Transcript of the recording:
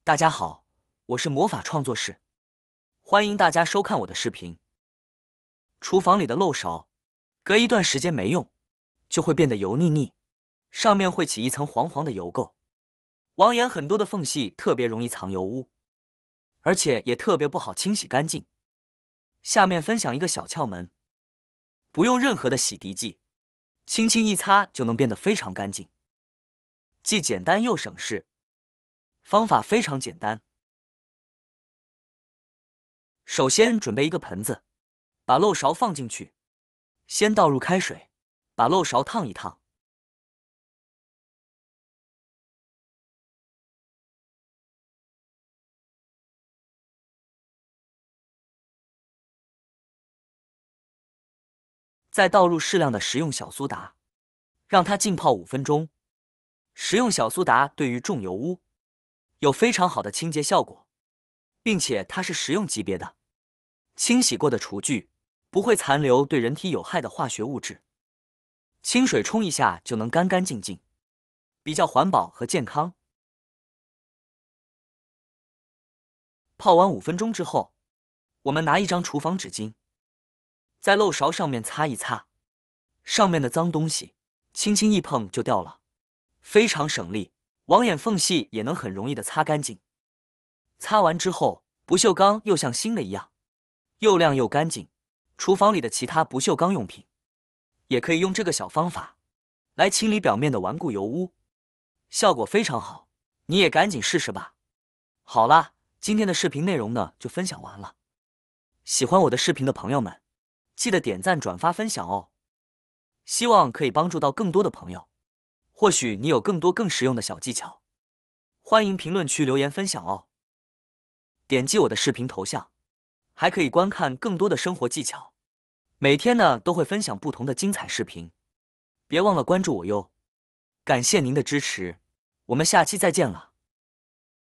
大家好，我是魔法创作室，欢迎大家收看我的视频。厨房里的漏勺，隔一段时间没用，就会变得油腻腻，上面会起一层黄黄的油垢。网眼很多的缝隙特别容易藏油污，而且也特别不好清洗干净。下面分享一个小窍门，不用任何的洗涤剂，轻轻一擦就能变得非常干净，既简单又省事。方法非常简单。首先准备一个盆子，把漏勺放进去，先倒入开水，把漏勺烫一烫。再倒入适量的食用小苏打，让它浸泡5分钟。食用小苏打对于重油污有非常好的清洁效果，并且它是食用级别的，清洗过的厨具不会残留对人体有害的化学物质，清水冲一下就能干干净净，比较环保和健康。泡完5分钟之后，我们拿一张厨房纸巾，在漏勺上面擦一擦，上面的脏东西轻轻一碰就掉了，非常省力，网眼缝隙也能很容易的擦干净。擦完之后，不锈钢又像新的一样，又亮又干净。厨房里的其他不锈钢用品也可以用这个小方法来清理表面的顽固油污，效果非常好，你也赶紧试试吧。好啦，今天的视频内容呢就分享完了。喜欢我的视频的朋友们，记得点赞、转发、分享哦。希望可以帮助到更多的朋友。或许你有更多更实用的小技巧，欢迎评论区留言分享哦。点击我的视频头像，还可以观看更多的生活技巧。每天呢都会分享不同的精彩视频，别忘了关注我哟。感谢您的支持，我们下期再见了。